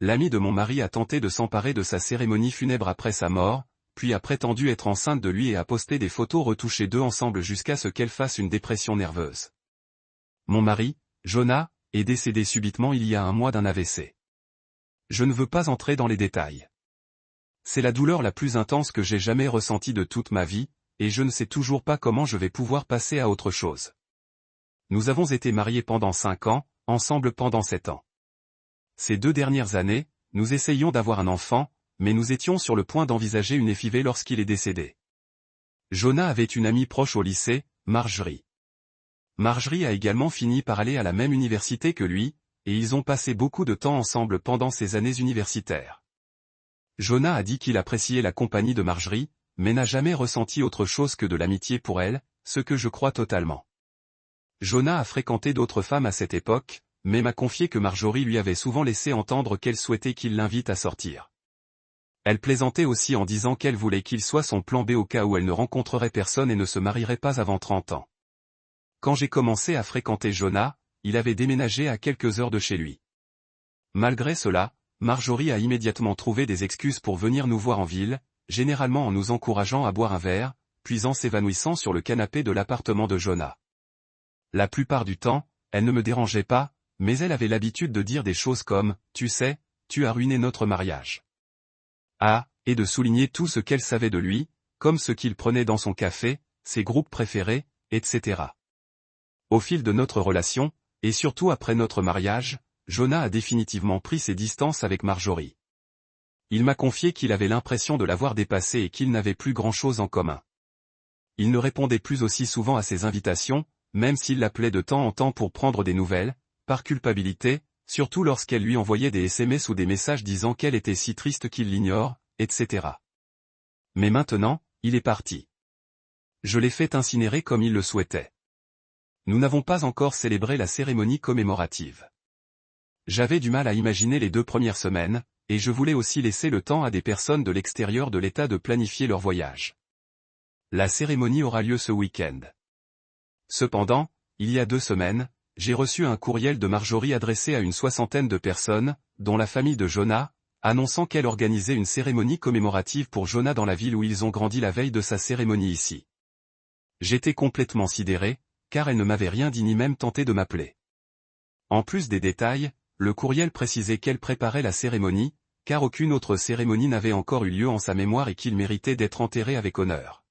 l'ami de mon mari a tenté de s'emparer de sa cérémonie funèbre après sa mort, puis a prétendu être enceinte de lui et a posté des photos retouchées d'eux ensemble jusqu'à ce qu'elle fasse une dépression nerveuse. Mon mari, Jonah, est décédé subitement il y a un mois d'un AVC. Je ne veux pas entrer dans les détails. C'est la douleur la plus intense que j'ai jamais ressentie de toute ma vie, et je ne sais toujours pas comment je vais pouvoir passer à autre chose. Nous avons été mariés pendant 5 ans, ensemble pendant 7 ans. Ces 2 dernières années, nous essayions d'avoir un enfant, mais nous étions sur le point d'envisager une FIV lorsqu'il est décédé. Jonah avait une amie proche au lycée, Marjorie. Marjorie a également fini par aller à la même université que lui, et ils ont passé beaucoup de temps ensemble pendant ces années universitaires. Jonah a dit qu'il appréciait la compagnie de Marjorie, mais n'a jamais ressenti autre chose que de l'amitié pour elle, ce que je crois totalement. Jonah a fréquenté d'autres femmes à cette époque, mais m'a confié que Marjorie lui avait souvent laissé entendre qu'elle souhaitait qu'il l'invite à sortir. Elle plaisantait aussi en disant qu'elle voulait qu'il soit son plan B au cas où elle ne rencontrerait personne et ne se marierait pas avant 30 ans. Quand j'ai commencé à fréquenter Jonah, il avait déménagé à quelques heures de chez lui. Malgré cela, Marjorie a immédiatement trouvé des excuses pour venir nous voir en ville, généralement en nous encourageant à boire un verre, puis en s'évanouissant sur le canapé de l'appartement de Jonah. La plupart du temps, elle ne me dérangeait pas, mais elle avait l'habitude de dire des choses comme « Tu sais, tu as ruiné notre mariage ». Et de souligner tout ce qu'elle savait de lui, comme ce qu'il prenait dans son café, ses groupes préférés, etc. Au fil de notre relation, et surtout après notre mariage, Jonah a définitivement pris ses distances avec Marjorie. Il m'a confié qu'il avait l'impression de l'avoir dépassée et qu'ils n'avaient plus grand-chose en commun. Il ne répondait plus aussi souvent à ses invitations, même s'il l'appelait de temps en temps pour prendre des nouvelles, par culpabilité, surtout lorsqu'elle lui envoyait des SMS ou des messages disant qu'elle était si triste qu'il l'ignore, etc. Mais maintenant, il est parti. Je l'ai fait incinérer comme il le souhaitait. Nous n'avons pas encore célébré la cérémonie commémorative. J'avais du mal à imaginer les 2 premières semaines, et je voulais aussi laisser le temps à des personnes de l'extérieur de l'État de planifier leur voyage. La cérémonie aura lieu ce week-end. Cependant, il y a 2 semaines, j'ai reçu un courriel de Marjorie adressé à une 60aine de personnes, dont la famille de Jonah, annonçant qu'elle organisait une cérémonie commémorative pour Jonah dans la ville où ils ont grandi la veille de sa cérémonie ici. J'étais complètement sidéré, car elle ne m'avait rien dit ni même tenté de m'appeler. En plus des détails, le courriel précisait qu'elle préparait la cérémonie, car aucune autre cérémonie n'avait encore eu lieu en sa mémoire et qu'il méritait d'être enterré avec honneur.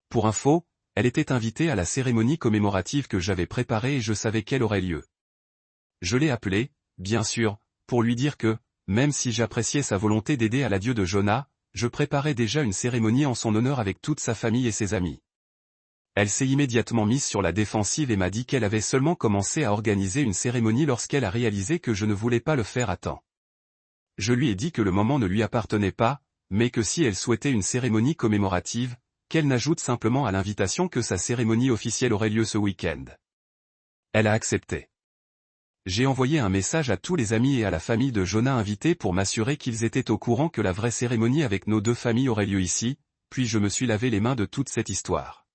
Pour info, elle était invitée à la cérémonie commémorative que j'avais préparée et je savais qu'elle aurait lieu. Je l'ai appelée, bien sûr, pour lui dire que, même si j'appréciais sa volonté d'aider à l'adieu de Jonah, je préparais déjà une cérémonie en son honneur avec toute sa famille et ses amis. Elle s'est immédiatement mise sur la défensive et m'a dit qu'elle avait seulement commencé à organiser une cérémonie lorsqu'elle a réalisé que je ne voulais pas le faire à temps. Je lui ai dit que le moment ne lui appartenait pas, mais que si elle souhaitait une cérémonie commémorative, qu'elle n'ajoute simplement à l'invitation que sa cérémonie officielle aurait lieu ce week-end. Elle a accepté. J'ai envoyé un message à tous les amis et à la famille de Jonah invités pour m'assurer qu'ils étaient au courant que la vraie cérémonie avec nos 2 familles aurait lieu ici, puis je me suis lavé les mains de toute cette histoire.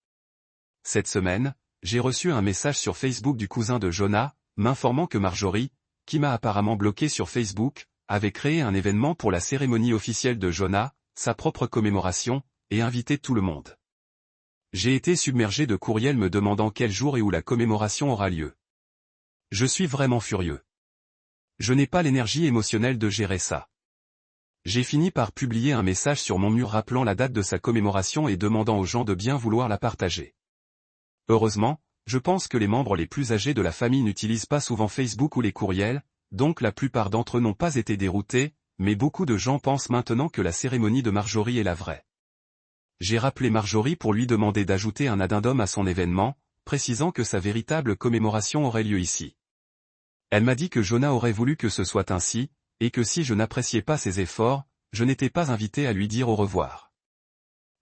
Cette semaine, j'ai reçu un message sur Facebook du cousin de Jonah, m'informant que Marjorie, qui m'a apparemment bloqué sur Facebook, avait créé un événement pour la cérémonie officielle de Jonah, sa propre commémoration, et invité tout le monde. J'ai été submergé de courriels me demandant quel jour et où la commémoration aura lieu. Je suis vraiment furieux. Je n'ai pas l'énergie émotionnelle de gérer ça. J'ai fini par publier un message sur mon mur rappelant la date de sa commémoration et demandant aux gens de bien vouloir la partager. Heureusement, je pense que les membres les plus âgés de la famille n'utilisent pas souvent Facebook ou les courriels, donc la plupart d'entre eux n'ont pas été déroutés, mais beaucoup de gens pensent maintenant que la cérémonie de Marjorie est la vraie. J'ai rappelé Marjorie pour lui demander d'ajouter un addendum à son événement, précisant que sa véritable commémoration aurait lieu ici. Elle m'a dit que Jonah aurait voulu que ce soit ainsi, et que si je n'appréciais pas ses efforts, je n'étais pas invité à lui dire au revoir.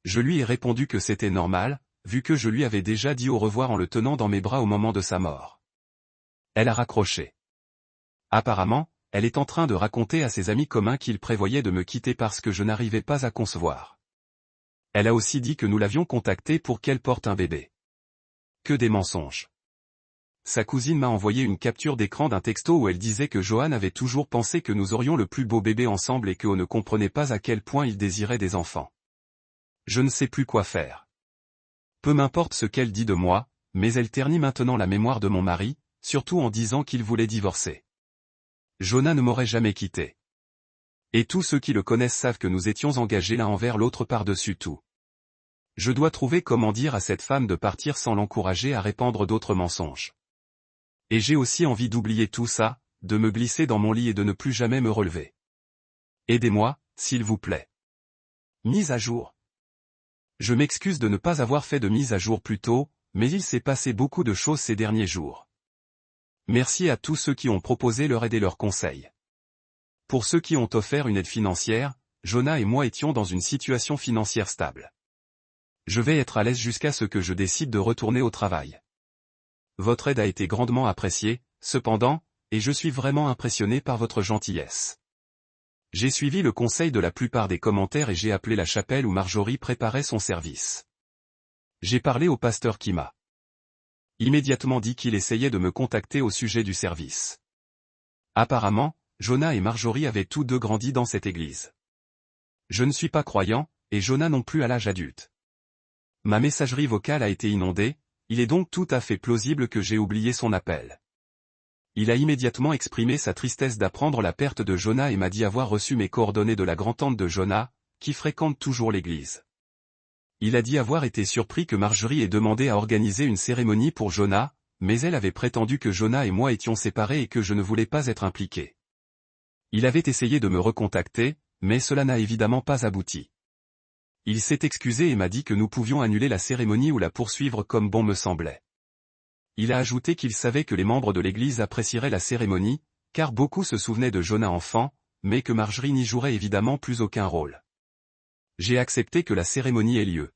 Je lui ai répondu que c'était normal, vu que je lui avais déjà dit au revoir en le tenant dans mes bras au moment de sa mort. Elle a raccroché. Apparemment, elle est en train de raconter à ses amis communs qu'il prévoyait de me quitter parce que je n'arrivais pas à concevoir. Elle a aussi dit que nous l'avions contactée pour qu'elle porte un bébé. Que des mensonges. sa cousine m'a envoyé une capture d'écran d'un texto où elle disait que Johan avait toujours pensé que nous aurions le plus beau bébé ensemble et qu'on ne comprenait pas à quel point il désirait des enfants. Je ne sais plus quoi faire. Peu m'importe ce qu'elle dit de moi, mais elle ternit maintenant la mémoire de mon mari, surtout en disant qu'il voulait divorcer. Jonah ne m'aurait jamais quitté. Et tous ceux qui le connaissent savent que nous étions engagés l'un envers l'autre par-dessus tout. Je dois trouver comment dire à cette femme de partir sans l'encourager à répandre d'autres mensonges. Et j'ai aussi envie d'oublier tout ça, de me glisser dans mon lit et de ne plus jamais me relever. Aidez-moi, s'il vous plaît. Mise à jour. Je m'excuse de ne pas avoir fait de mise à jour plus tôt, mais il s'est passé beaucoup de choses ces derniers jours. Merci à tous ceux qui ont proposé leur aide et leurs conseils. Pour ceux qui ont offert une aide financière, Jonah et moi étions dans une situation financière stable. Je vais être à l'aise jusqu'à ce que je décide de retourner au travail. Votre aide a été grandement appréciée, cependant, et je suis vraiment impressionné par votre gentillesse. J'ai suivi le conseil de la plupart des commentaires et j'ai appelé la chapelle où Marjorie préparait son service. J'ai parlé au pasteur qui m'a immédiatement dit qu'il essayait de me contacter au sujet du service. Apparemment, Jonah et Marjorie avaient tous deux grandi dans cette église. Je ne suis pas croyant, et Jonah non plus à l'âge adulte. Ma messagerie vocale a été inondée, il est donc tout à fait plausible que j'ai oublié son appel. Il a immédiatement exprimé sa tristesse d'apprendre la perte de Jonah et m'a dit avoir reçu mes coordonnées de la grand-tante de Jonah, qui fréquente toujours l'église. Il a dit avoir été surpris que Marjorie ait demandé à organiser une cérémonie pour Jonah, mais elle avait prétendu que Jonah et moi étions séparés et que je ne voulais pas être impliqué. Il avait essayé de me recontacter, mais cela n'a évidemment pas abouti. Il s'est excusé et m'a dit que nous pouvions annuler la cérémonie ou la poursuivre comme bon me semblait. Il a ajouté qu'il savait que les membres de l'église apprécieraient la cérémonie, car beaucoup se souvenaient de Jonah enfant, mais que Marjorie n'y jouerait évidemment plus aucun rôle. J'ai accepté que la cérémonie ait lieu.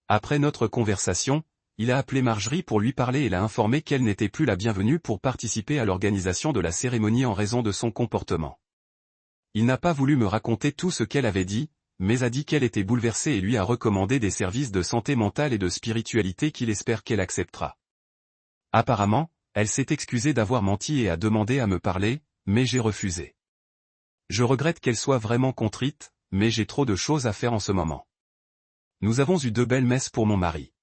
Après notre conversation, il a appelé Marjorie pour lui parler et l'a informé qu'elle n'était plus la bienvenue pour participer à l'organisation de la cérémonie en raison de son comportement. Il n'a pas voulu me raconter tout ce qu'elle avait dit, mais a dit qu'elle était bouleversée et lui a recommandé des services de santé mentale et de spiritualité qu'il espère qu'elle acceptera. Apparemment, elle s'est excusée d'avoir menti et a demandé à me parler, mais j'ai refusé. Je regrette qu'elle soit vraiment contrite, mais j'ai trop de choses à faire en ce moment. Nous avons eu 2 belles messes pour mon mari.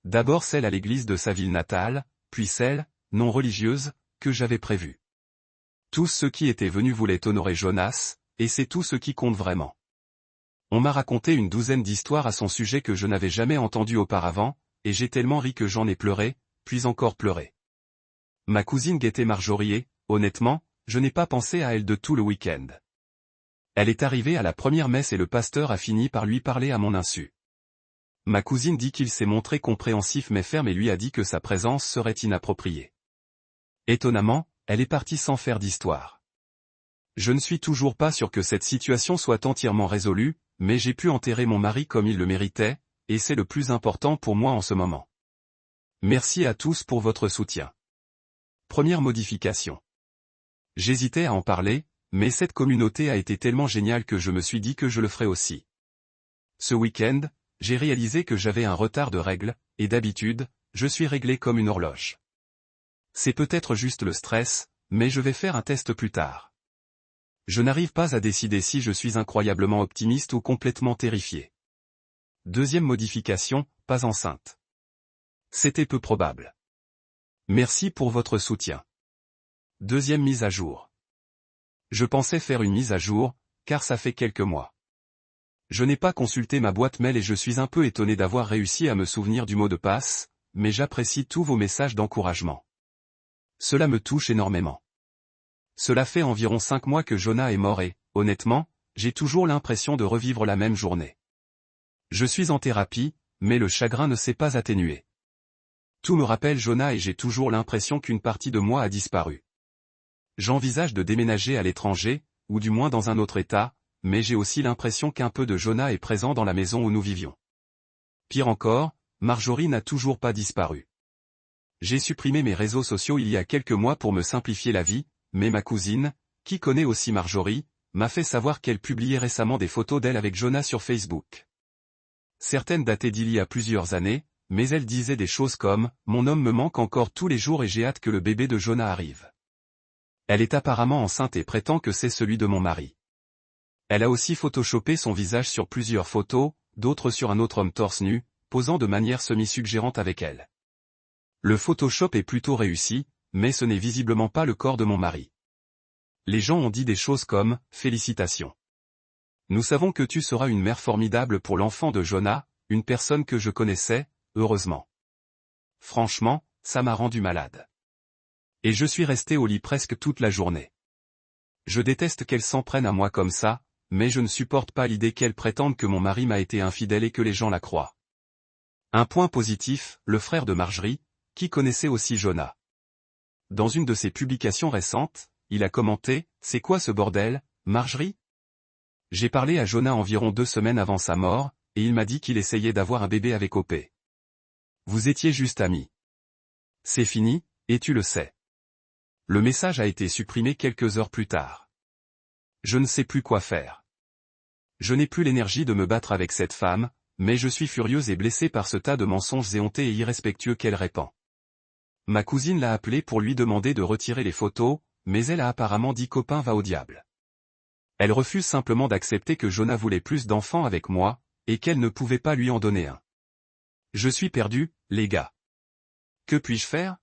D'abord celle à l'église de sa ville natale, puis celle, non religieuse, que j'avais prévue. Tous ceux qui étaient venus voulaient honorer Jonas, et c'est tout ce qui compte vraiment. On m'a raconté une 12aine d'histoires à son sujet que je n'avais jamais entendues auparavant, et j'ai tellement ri que j'en ai pleuré, puis encore pleuré. Ma cousine guettait Marjorie et, honnêtement, je n'ai pas pensé à elle de tout le week-end. Elle est arrivée à la première messe et le pasteur a fini par lui parler à mon insu. Ma cousine dit qu'il s'est montré compréhensif mais ferme et lui a dit que sa présence serait inappropriée. Étonnamment, elle est partie sans faire d'histoire. Je ne suis toujours pas sûr que cette situation soit entièrement résolue, mais j'ai pu enterrer mon mari comme il le méritait, et c'est le plus important pour moi en ce moment. Merci à tous pour votre soutien. Première modification. J'hésitais à en parler, mais cette communauté a été tellement géniale que je me suis dit que je le ferais aussi. Ce week-end, j'ai réalisé que j'avais un retard de règles, et d'habitude, je suis réglé comme une horloge. C'est peut-être juste le stress, mais je vais faire un test plus tard. Je n'arrive pas à décider si je suis incroyablement optimiste ou complètement terrifié. Deuxième modification, pas enceinte. C'était peu probable. Merci pour votre soutien. Deuxième mise à jour. Je pensais faire une mise à jour, car ça fait quelques mois. Je n'ai pas consulté ma boîte mail et je suis un peu étonné d'avoir réussi à me souvenir du mot de passe, mais j'apprécie tous vos messages d'encouragement. Cela me touche énormément. Cela fait environ 5 mois que Jonah est mort et, honnêtement, j'ai toujours l'impression de revivre la même journée. Je suis en thérapie, mais le chagrin ne s'est pas atténué. Tout me rappelle Jonah et j'ai toujours l'impression qu'une partie de moi a disparu. J'envisage de déménager à l'étranger, ou du moins dans un autre état, mais j'ai aussi l'impression qu'un peu de Jonah est présent dans la maison où nous vivions. Pire encore, Marjorie n'a toujours pas disparu. J'ai supprimé mes réseaux sociaux il y a quelques mois pour me simplifier la vie, mais ma cousine, qui connaît aussi Marjorie, m'a fait savoir qu'elle publiait récemment des photos d'elle avec Jonah sur Facebook. Certaines dataient d'il y a plusieurs années, mais elle disait des choses comme « Mon homme me manque encore tous les jours et j'ai hâte que le bébé de Jonah arrive ». Elle est apparemment enceinte et prétend que c'est celui de mon mari. Elle a aussi photoshopé son visage sur plusieurs photos, d'autres sur un autre homme torse nu, posant de manière semi-suggérante avec elle. Le Photoshop est plutôt réussi, mais ce n'est visiblement pas le corps de mon mari. Les gens ont dit des choses comme « Félicitations. Nous savons que tu seras une mère formidable pour l'enfant de Jonah, une personne que je connaissais, heureusement. » Franchement, ça m'a rendu malade. Et je suis resté au lit presque toute la journée. Je déteste qu'elle s'en prenne à moi comme ça, mais je ne supporte pas l'idée qu'elle prétende que mon mari m'a été infidèle et que les gens la croient. Un point positif, le frère de Marjorie, qui connaissait aussi Jonah. Dans une de ses publications récentes, il a commenté « C'est quoi ce bordel, Marjorie ? J'ai parlé à Jonah environ 2 semaines avant sa mort, et il m'a dit qu'il essayait d'avoir un bébé avec OP. Vous étiez juste amis. C'est fini, et tu le sais. » Le message a été supprimé quelques heures plus tard. Je ne sais plus quoi faire. Je n'ai plus l'énergie de me battre avec cette femme, mais je suis furieuse et blessée par ce tas de mensonges éhontés et irrespectueux qu'elle répand. Ma cousine l'a appelée pour lui demander de retirer les photos, mais elle a apparemment dit copain va au diable. Elle refuse simplement d'accepter que Jonah voulait plus d'enfants avec moi, et qu'elle ne pouvait pas lui en donner un. Je suis perdu, les gars. Que puis-je faire ?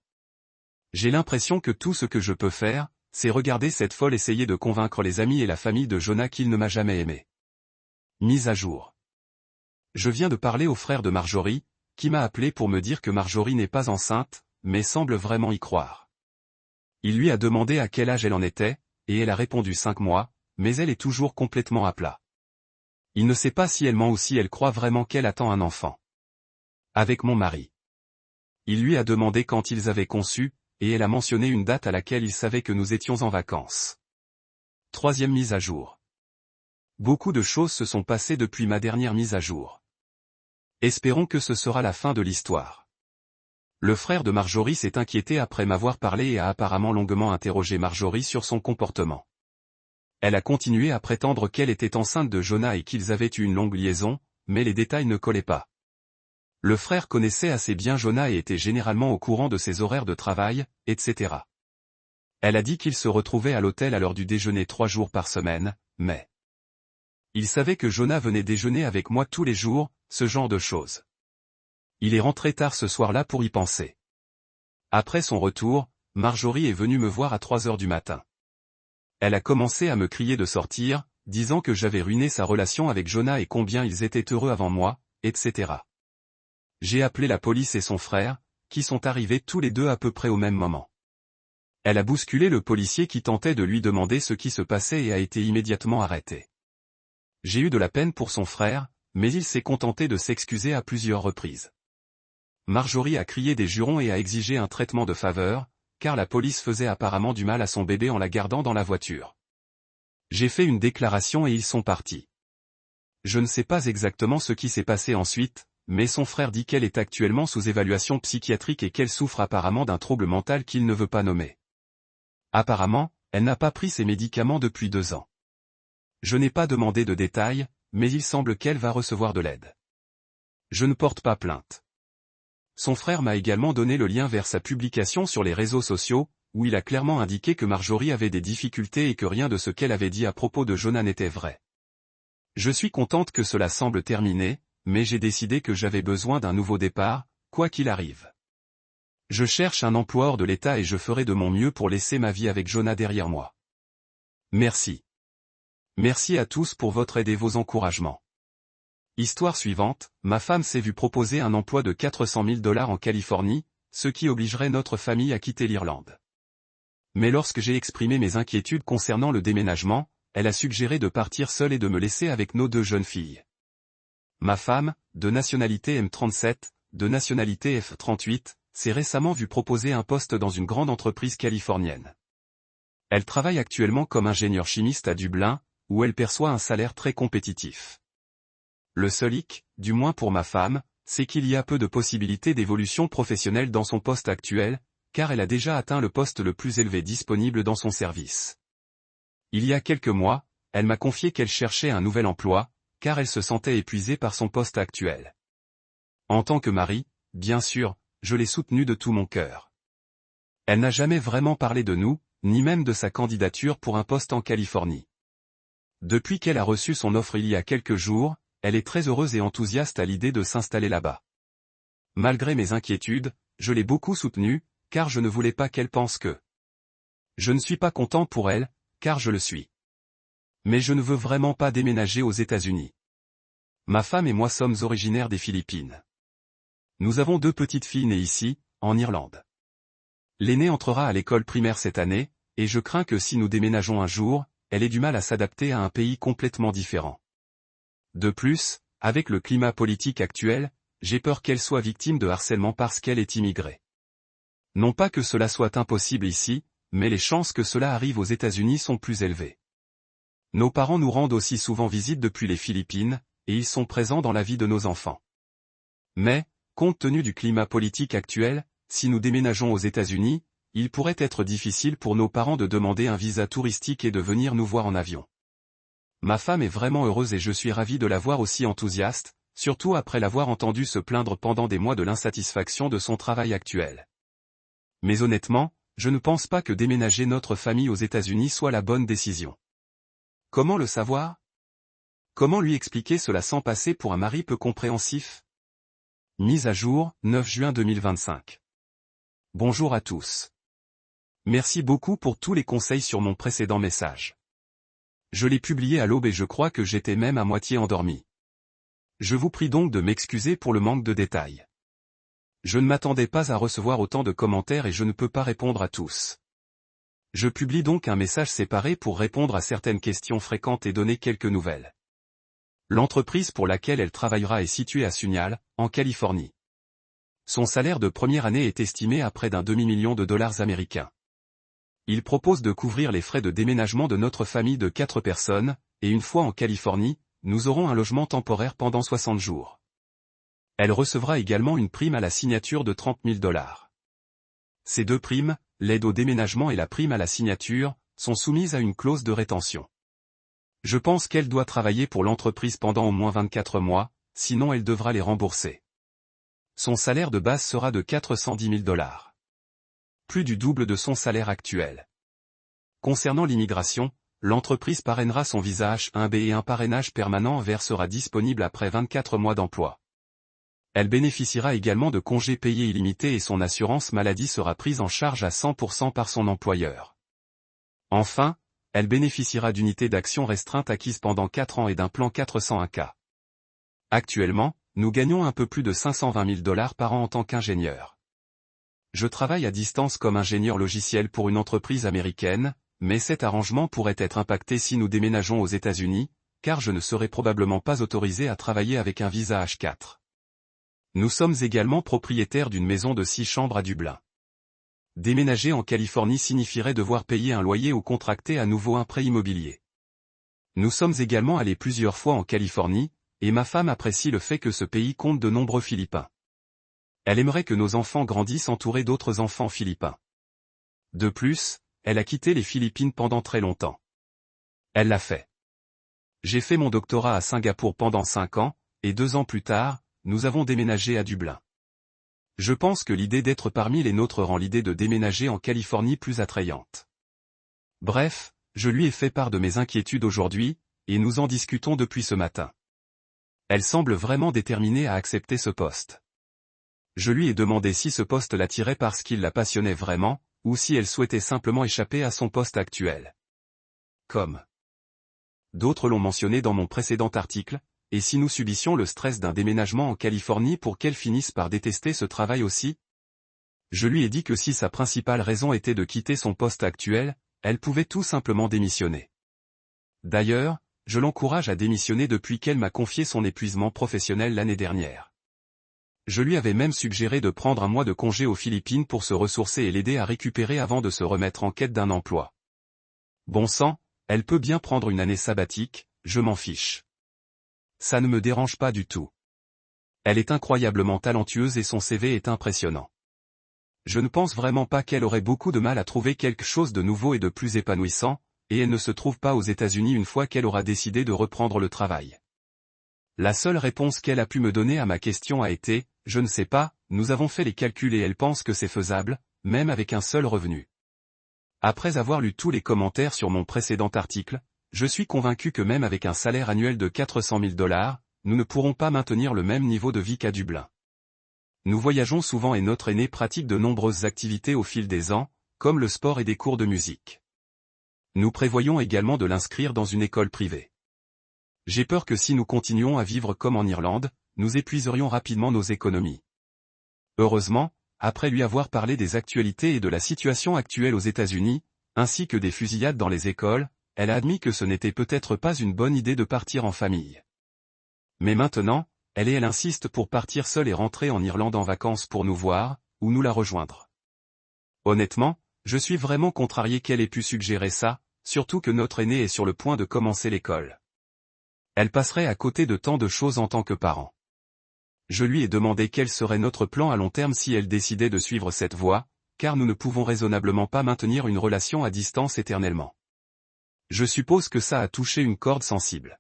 J'ai l'impression que tout ce que je peux faire, c'est regarder cette folle essayer de convaincre les amis et la famille de Jonah qu'il ne m'a jamais aimé. Mise à jour. Je viens de parler au frère de Marjorie, qui m'a appelé pour me dire que Marjorie n'est pas enceinte, mais semble vraiment y croire. Il lui a demandé à quel âge elle en était, et elle a répondu 5 mois, mais elle est toujours complètement à plat. Il ne sait pas si elle ment ou si elle croit vraiment qu'elle attend un enfant. Avec mon mari. Il lui a demandé quand ils avaient conçu, et elle a mentionné une date à laquelle il savait que nous étions en vacances. 3e mise à jour. Beaucoup de choses se sont passées depuis ma dernière mise à jour. Espérons que ce sera la fin de l'histoire. Le frère de Marjorie s'est inquiété après m'avoir parlé et a apparemment longuement interrogé Marjorie sur son comportement. Elle a continué à prétendre qu'elle était enceinte de Jonah et qu'ils avaient eu une longue liaison, mais les détails ne collaient pas. Le frère connaissait assez bien Jonah et était généralement au courant de ses horaires de travail, etc. Elle a dit qu'il se retrouvait à l'hôtel à l'heure du déjeuner 3 jours par semaine, mais... Il savait que Jonah venait déjeuner avec moi tous les jours, ce genre de choses. Il est rentré tard ce soir-là pour y penser. Après son retour, Marjorie est venue me voir à 3 heures du matin. Elle a commencé à me crier de sortir, disant que j'avais ruiné sa relation avec Jonah et combien ils étaient heureux avant moi, etc. J'ai appelé la police et son frère, qui sont arrivés tous les deux à peu près au même moment. Elle a bousculé le policier qui tentait de lui demander ce qui se passait et a été immédiatement arrêté. J'ai eu de la peine pour son frère, mais il s'est contenté de s'excuser à plusieurs reprises. Marjorie a crié des jurons et a exigé un traitement de faveur, car la police faisait apparemment du mal à son bébé en la gardant dans la voiture. J'ai fait une déclaration et ils sont partis. Je ne sais pas exactement ce qui s'est passé ensuite, mais son frère dit qu'elle est actuellement sous évaluation psychiatrique et qu'elle souffre apparemment d'un trouble mental qu'il ne veut pas nommer. Apparemment, elle n'a pas pris ses médicaments depuis 2 ans. Je n'ai pas demandé de détails, mais il semble qu'elle va recevoir de l'aide. Je ne porte pas plainte. Son frère m'a également donné le lien vers sa publication sur les réseaux sociaux, où il a clairement indiqué que Marjorie avait des difficultés et que rien de ce qu'elle avait dit à propos de Jonah n'était vrai. Je suis contente que cela semble terminé, mais j'ai décidé que j'avais besoin d'un nouveau départ, quoi qu'il arrive. Je cherche un emploi hors de l'État et je ferai de mon mieux pour laisser ma vie avec Jonah derrière moi. Merci. Merci à tous pour votre aide et vos encouragements. Histoire suivante, ma femme s'est vue proposer un emploi de 400 000 $ en Californie, ce qui obligerait notre famille à quitter l'Irlande. Mais lorsque j'ai exprimé mes inquiétudes concernant le déménagement, elle a suggéré de partir seule et de me laisser avec nos 2 jeunes filles. Ma femme, de nationalité M37, de nationalité F38, s'est récemment vue proposer un poste dans une grande entreprise californienne. Elle travaille actuellement comme ingénieure chimiste à Dublin, où elle perçoit un salaire très compétitif. Le seul hic, du moins pour ma femme, c'est qu'il y a peu de possibilités d'évolution professionnelle dans son poste actuel, car elle a déjà atteint le poste le plus élevé disponible dans son service. Il y a quelques mois, elle m'a confié qu'elle cherchait un nouvel emploi, car elle se sentait épuisée par son poste actuel. En tant que mari, bien sûr, je l'ai soutenue de tout mon cœur. Elle n'a jamais vraiment parlé de nous, ni même de sa candidature pour un poste en Californie. Depuis qu'elle a reçu son offre il y a quelques jours, elle est très heureuse et enthousiaste à l'idée de s'installer là-bas. Malgré mes inquiétudes, je l'ai beaucoup soutenue, car je ne voulais pas qu'elle pense que je ne suis pas content pour elle, car je le suis. Mais je ne veux vraiment pas déménager aux États-Unis. Ma femme et moi sommes originaires des Philippines. Nous avons 2 petites filles nées ici, en Irlande. L'aînée entrera à l'école primaire cette année, et je crains que si nous déménageons un jour, elle ait du mal à s'adapter à un pays complètement différent. De plus, avec le climat politique actuel, j'ai peur qu'elle soit victime de harcèlement parce qu'elle est immigrée. Non pas que cela soit impossible ici, mais les chances que cela arrive aux États-Unis sont plus élevées. Nos parents nous rendent aussi souvent visite depuis les Philippines, et ils sont présents dans la vie de nos enfants. Mais, compte tenu du climat politique actuel, si nous déménageons aux États-Unis, il pourrait être difficile pour nos parents de demander un visa touristique et de venir nous voir en avion. Ma femme est vraiment heureuse et je suis ravi de la voir aussi enthousiaste, surtout après l'avoir entendue se plaindre pendant des mois de l'insatisfaction de son travail actuel. Mais honnêtement, je ne pense pas que déménager notre famille aux États-Unis soit la bonne décision. Comment le savoir? Comment lui expliquer cela sans passer pour un mari peu compréhensif? Mise à jour, 9 juin 2025. Bonjour à tous. Merci beaucoup pour tous les conseils sur mon précédent message. Je l'ai publié à l'aube et je crois que j'étais même à moitié endormi. Je vous prie donc de m'excuser pour le manque de détails. Je ne m'attendais pas à recevoir autant de commentaires et je ne peux pas répondre à tous. Je publie donc un message séparé pour répondre à certaines questions fréquentes et donner quelques nouvelles. L'entreprise pour laquelle elle travaillera est située à Sunyal, en Californie. Son salaire de première année est estimé à près d'un demi-million de dollars américains. Il propose de couvrir les frais de déménagement de notre famille de 4 personnes, et une fois en Californie, nous aurons un logement temporaire pendant 60 jours. Elle recevra également une prime à la signature de 30 000 $. Ces 2 primes, l'aide au déménagement et la prime à la signature, sont soumises à une clause de rétention. Je pense qu'elle doit travailler pour l'entreprise pendant au moins 24 mois, sinon elle devra les rembourser. Son salaire de base sera de 410 000 $. Plus du double de son salaire actuel. Concernant l'immigration, l'entreprise parrainera son visa H1B et un parrainage permanent envers sera disponible après 24 mois d'emploi. Elle bénéficiera également de congés payés illimités et son assurance maladie sera prise en charge à 100% par son employeur. Enfin, elle bénéficiera d'unités d'action restreintes acquises pendant 4 ans et d'un plan 401K. Actuellement, nous gagnons un peu plus de 520 000 $ par an en tant qu'ingénieur. Je travaille à distance comme ingénieur logiciel pour une entreprise américaine, mais cet arrangement pourrait être impacté si nous déménageons aux États-Unis, car je ne serai probablement pas autorisé à travailler avec un visa H4. Nous sommes également propriétaires d'une maison de 6 chambres à Dublin. Déménager en Californie signifierait devoir payer un loyer ou contracter à nouveau un prêt immobilier. Nous sommes également allés plusieurs fois en Californie, et ma femme apprécie le fait que ce pays compte de nombreux Philippins. Elle aimerait que nos enfants grandissent entourés d'autres enfants philippins. De plus, elle a quitté les Philippines pendant très longtemps. Elle l'a fait. J'ai fait mon doctorat à Singapour pendant 5 ans, et 2 ans plus tard, nous avons déménagé à Dublin. Je pense que l'idée d'être parmi les nôtres rend l'idée de déménager en Californie plus attrayante. Bref, je lui ai fait part de mes inquiétudes aujourd'hui, et nous en discutons depuis ce matin. Elle semble vraiment déterminée à accepter ce poste. Je lui ai demandé si ce poste l'attirait parce qu'il la passionnait vraiment, ou si elle souhaitait simplement échapper à son poste actuel. Comme d'autres l'ont mentionné dans mon précédent article, et si nous subissions le stress d'un déménagement en Californie pour qu'elle finisse par détester ce travail aussi? Je lui ai dit que si sa principale raison était de quitter son poste actuel, elle pouvait tout simplement démissionner. D'ailleurs, je l'encourage à démissionner depuis qu'elle m'a confié son épuisement professionnel l'année dernière. Je lui avais même suggéré de prendre un mois de congé aux Philippines pour se ressourcer et l'aider à récupérer avant de se remettre en quête d'un emploi. Bon sang, elle peut bien prendre une année sabbatique, je m'en fiche. Ça ne me dérange pas du tout. Elle est incroyablement talentueuse et son CV est impressionnant. Je ne pense vraiment pas qu'elle aurait beaucoup de mal à trouver quelque chose de nouveau et de plus épanouissant, et elle ne se trouve pas aux États-Unis une fois qu'elle aura décidé de reprendre le travail. La seule réponse qu'elle a pu me donner à ma question a été « Je ne sais pas, nous avons fait les calculs et elle pense que c'est faisable, même avec un seul revenu. » Après avoir lu tous les commentaires sur mon précédent article, je suis convaincu que même avec un salaire annuel de 400 000 $, nous ne pourrons pas maintenir le même niveau de vie qu'à Dublin. Nous voyageons souvent et notre aîné pratique de nombreuses activités au fil des ans, comme le sport et des cours de musique. Nous prévoyons également de l'inscrire dans une école privée. J'ai peur que si nous continuons à vivre comme en Irlande, nous épuiserions rapidement nos économies. Heureusement, après lui avoir parlé des actualités et de la situation actuelle aux États-Unis, ainsi que des fusillades dans les écoles, elle a admis que ce n'était peut-être pas une bonne idée de partir en famille. Mais maintenant, elle insiste pour partir seule et rentrer en Irlande en vacances pour nous voir, ou nous la rejoindre. Honnêtement, je suis vraiment contrarié qu'elle ait pu suggérer ça, surtout que notre aîné est sur le point de commencer l'école. Elle passerait à côté de tant de choses en tant que parent. Je lui ai demandé quel serait notre plan à long terme si elle décidait de suivre cette voie, car nous ne pouvons raisonnablement pas maintenir une relation à distance éternellement. Je suppose que ça a touché une corde sensible.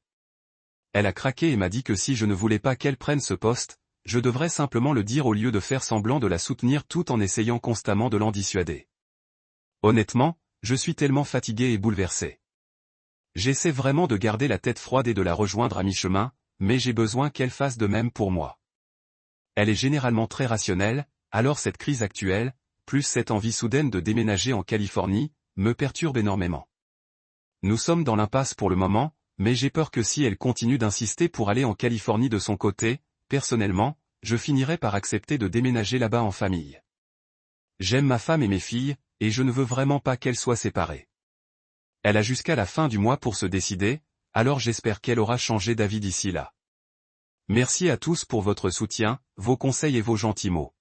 Elle a craqué et m'a dit que si je ne voulais pas qu'elle prenne ce poste, je devrais simplement le dire au lieu de faire semblant de la soutenir tout en essayant constamment de l'en dissuader. Honnêtement, je suis tellement fatigué et bouleversé. J'essaie vraiment de garder la tête froide et de la rejoindre à mi-chemin, mais j'ai besoin qu'elle fasse de même pour moi. Elle est généralement très rationnelle, alors cette crise actuelle, plus cette envie soudaine de déménager en Californie, me perturbe énormément. Nous sommes dans l'impasse pour le moment, mais j'ai peur que si elle continue d'insister pour aller en Californie de son côté, personnellement, je finirai par accepter de déménager là-bas en famille. J'aime ma femme et mes filles, et je ne veux vraiment pas qu'elles soient séparées. Elle a jusqu'à la fin du mois pour se décider, alors j'espère qu'elle aura changé d'avis d'ici là. Merci à tous pour votre soutien, vos conseils et vos gentils mots.